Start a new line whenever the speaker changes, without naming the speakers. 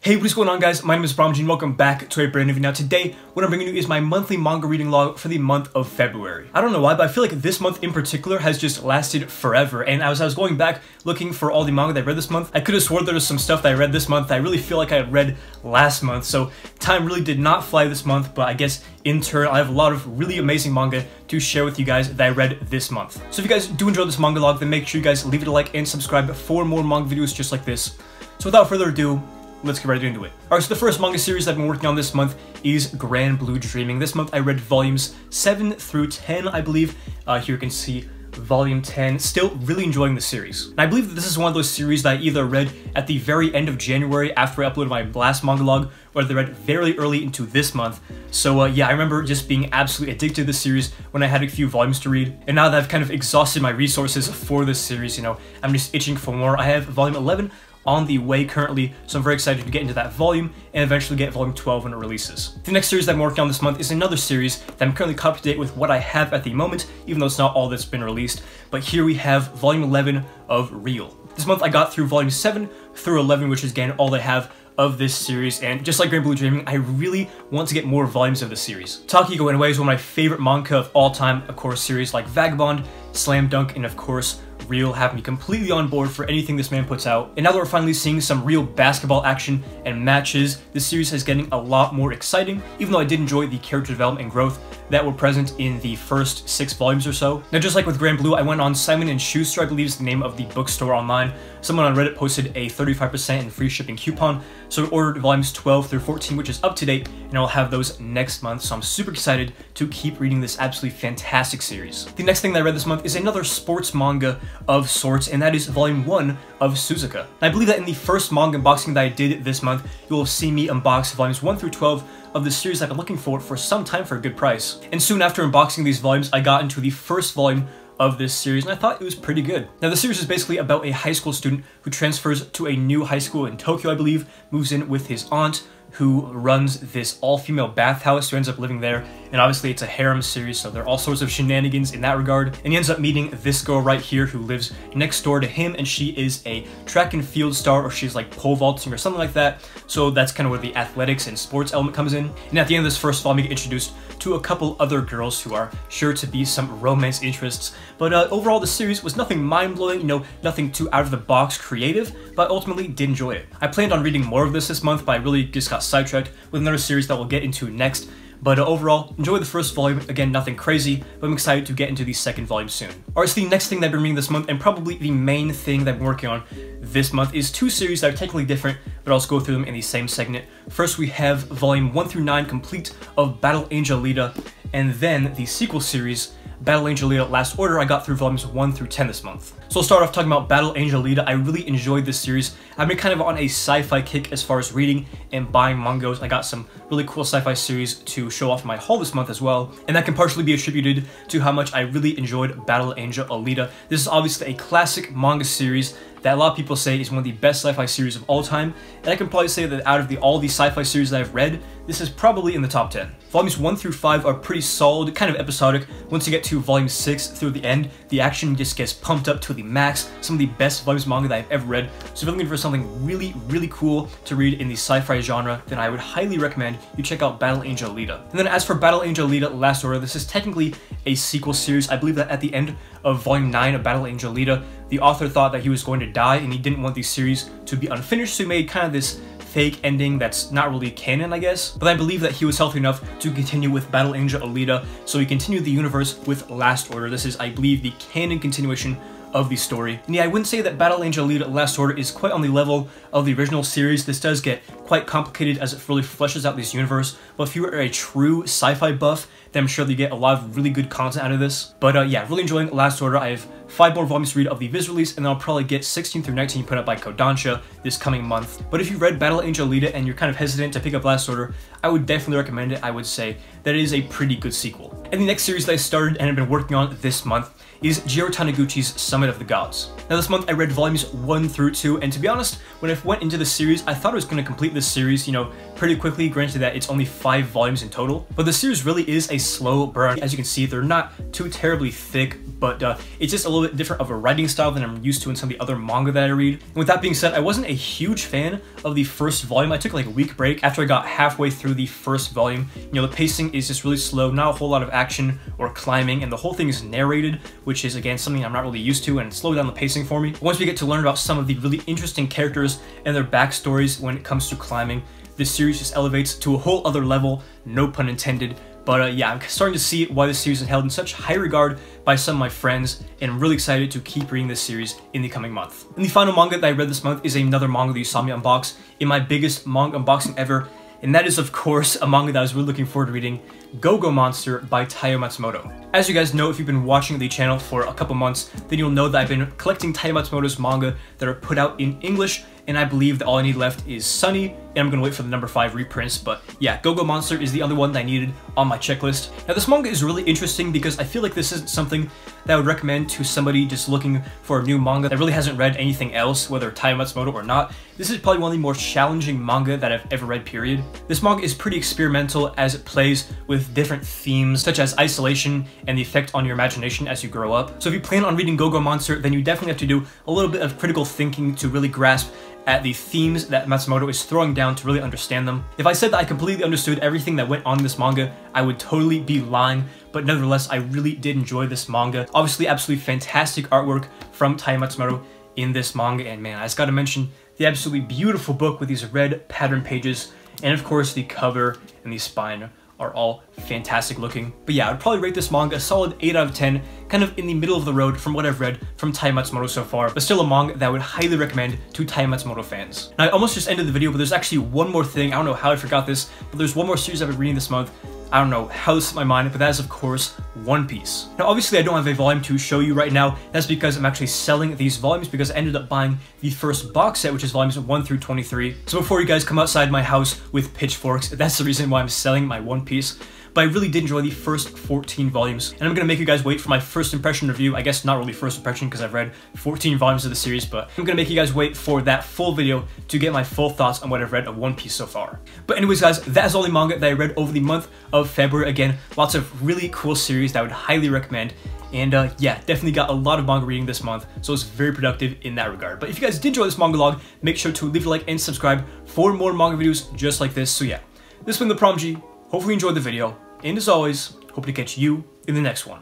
Hey, what is going on, guys? My name is ThePromG and welcome back to a brand new video. Now today, what I'm bringing you is my monthly manga reading log for the month of February. I don't know why, but I feel like this month in particular has just lasted forever, and as I was going back looking for all the manga that I read this month, I could have sworn there was some stuff that I read this month that I really feel like I had read last month, so time really did not fly this month, but I guess in turn, I have a lot of really amazing manga to share with you guys that I read this month. So if you guys do enjoy this manga log, then make sure you guys leave it a like and subscribe for more manga videos just like this. So without further ado, let's get right into it. Alright, so the first manga series I've been working on this month is Grand Blue Dreaming. This month I read volumes 7 through 10, I believe. Here you can see volume 10. Still really enjoying the series. And I believe that this is one of those series that I either read at the very end of January after I uploaded my last manga log, or they read very early into this month. So yeah, I remember just being absolutely addicted to this series when I had a few volumes to read. And now that I've kind of exhausted my resources for this series, you know, I'm just itching for more. I have volume 11 on the way currently, so I'm very excited to get into that volume and eventually get volume 12 when it releases. The next series that I'm working on this month is another series that I'm currently up to date with what I have at the moment, even though it's not all that's been released. But here we have volume 11 of Real. This month I got through volume 7 through 11, which is again all I have of this series, and just like Grand Blue Dreaming, I really want to get more volumes of the series. Takigo Inoue is one of my favorite manga of all time. Of course, series like Vagabond, Slam Dunk, and of course Real have me completely on board for anything this man puts out. And now that we're finally seeing some real basketball action and matches, this series is getting a lot more exciting, even though I did enjoy the character development and growth that were present in the first 6 volumes or so. Now, just like with Grand Blue, I went on Simon & Schuster, I believe is the name of the bookstore online. Someone on Reddit posted a 35% and free shipping coupon, so I ordered volumes 12 through 14, which is up to date, and I'll have those next month, so I'm super excited to keep reading this absolutely fantastic series. The next thing that I read this month is another sports manga of sorts, and that is volume 1 of Suzuka. And I believe that in the first manga unboxing that I did this month, you will see me unbox volumes 1 through 12 of the series I've been looking for some time for a good price. And soon after unboxing these volumes, I got into the first volume of this series, and I thought it was pretty good. Now, the series is basically about a high school student who transfers to a new high school in Tokyo, I believe, moves in with his aunt, who runs this all-female bathhouse, who ends up living there, and obviously it's a harem series, so there are all sorts of shenanigans in that regard, and he ends up meeting this girl right here who lives next door to him, and she is a track and field star, or she's like pole vaulting or something like that, so that's kind of where the athletics and sports element comes in. And at the end of this first volume, we get introduced to a couple other girls who are sure to be some romance interests, but overall the series was nothing mind-blowing, you know, nothing too out-of-the-box creative, but ultimately did enjoy it. I planned on reading more of this month, but I really just got sidetracked with another series that we'll get into next. But overall, enjoy the first volume. Again, nothing crazy, but I'm excited to get into the second volume soon. Alright, so the next thing that I've been reading this month, and probably the main thing that I've been working on this month, is 2 series that are technically different, but I'll also go through them in the same segment. First, we have volume 1 through 9 complete of Battle Angel Alita, and then the sequel series, Battle Angel Alita Last Order. I got through volumes 1 through 10 this month. So I'll start off talking about Battle Angel Alita. I really enjoyed this series. I've been kind of on a sci-fi kick as far as reading and buying mangas. I got some really cool sci-fi series to show off in my haul this month as well, and that can partially be attributed to how much I really enjoyed Battle Angel Alita. This is obviously a classic manga series that a lot of people say is one of the best sci-fi series of all time, and I can probably say that out of all the sci-fi series that I've read, this is probably in the top 10. Volumes 1 through 5 are pretty solid, kind of episodic. Once you get to volume 6 through the end, the action just gets pumped up to the max. Some of the best volumes of manga that I've ever read. So if you're looking for something really, really cool to read in the sci-fi genre, then I would highly recommend you check out Battle Angel Alita. And then as for Battle Angel Alita Last Order, this is technically a sequel series. I believe that at the end of volume 9 of Battle Angel Alita, the author thought that he was going to die and he didn't want the series to be unfinished, so he made kind of this fake ending that's not really canon, I guess. But I believe that he was healthy enough to continue with Battle Angel Alita, so he continued the universe with Last Order. This is, I believe, the canon continuation of the story. And yeah, I wouldn't say that Battle Angel Alita Last Order is quite on the level of the original series. This does get quite complicated as it really fleshes out this universe, but if you are a true sci-fi buff, then I'm sure you get a lot of really good content out of this. But yeah, really enjoying Last Order. I have 5 more volumes to read of the Viz release, and then I'll probably get 16 through 19 put up by Kodansha this coming month. But if you've read Battle Angel Alita and you're kind of hesitant to pick up Last Order, I would definitely recommend it. I would say that it is a pretty good sequel. And the next series that I started and have been working on this month is Jiro Taniguchi's Summit of the Gods. Now this month I read volumes 1 through 2, and to be honest, when I went into the series, I thought I was going to complete this series, you know, pretty quickly, granted that it's only 5 volumes in total. But the series really is a slow burn. As you can see, they're not too terribly thick, but it's just a little bit different of a writing style than I'm used to in some of the other manga that I read. And with that being said, I wasn't a huge fan of the first volume. I took like a week break after I got halfway through the first volume. You know, the pacing is just really slow, not a whole lot of action or climbing, and the whole thing is narrated, which is again something I'm not really used to, and slowed down the pacing for me. Once we get to learn about some of the really interesting characters and their backstories when it comes to climbing, this series just elevates to a whole other level, no pun intended. But yeah, I'm starting to see why this series is held in such high regard by some of my friends, and I'm really excited to keep reading this series in the coming month. And the final manga that I read this month is another manga that you saw me unbox in my biggest manga unboxing ever, and that is of course a manga that I was really looking forward to reading, Go-Go Monster by Taiyo Matsumoto. As you guys know, if you've been watching the channel for a couple months, then you'll know that I've been collecting Taiyo Matsumoto's manga that are put out in English, and I believe that all I need left is Sunny, and I'm gonna wait for the number 5 reprints. But yeah, Go-Go Monster is the other one that I needed on my checklist. Now this manga is really interesting because I feel like this isn't something that I would recommend to somebody just looking for a new manga that really hasn't read anything else, whether Taiyo Matsumoto or not. This is probably one of the more challenging manga that I've ever read, period. This manga is pretty experimental as it plays with different themes such as isolation and the effect on your imagination as you grow up. So if you plan on reading Go-Go Monster, then you definitely have to do a little bit of critical thinking to really grasp at the themes that Matsumoto is throwing down to really understand them. If I said that I completely understood everything that went on in this manga, I would totally be lying, but nevertheless, I really did enjoy this manga. Obviously, absolutely fantastic artwork from Taiyo Matsumoto in this manga, and man, I just gotta mention the absolutely beautiful book with these red pattern pages, and of course the cover and the spine are all fantastic looking. But yeah, I'd probably rate this manga a solid 8 out of 10, kind of in the middle of the road from what I've read from Taiyo Matsumoto so far, but still a manga that I would highly recommend to Taiyo Matsumoto fans. Now, I almost just ended the video, but there's actually one more thing. I don't know how I forgot this, but there's one more series I've been reading this month. I don't know how this is in my mind, but that is of course One Piece. Now obviously I don't have a volume to show you right now. That's because I'm actually selling these volumes because I ended up buying the first box set, which is volumes 1 through 23. So before you guys come outside my house with pitchforks, that's the reason why I'm selling my One Piece. But I really did enjoy the first 14 volumes, and I'm gonna make you guys wait for my first impression review. I guess not really first impression because I've read 14 volumes of the series, but I'm gonna make you guys wait for that full video to get my full thoughts on what I've read of One Piece so far. But anyways guys, that is all the manga that I read over the month of February. Again, lots of really cool series that I would highly recommend. And yeah, definitely got a lot of manga reading this month, so it's very productive in that regard. But if you guys did enjoy this manga log, make sure to leave a like and subscribe for more manga videos just like this. So yeah, this has been ThePromG. Hopefully you enjoyed the video, and as always, hope to catch you in the next one.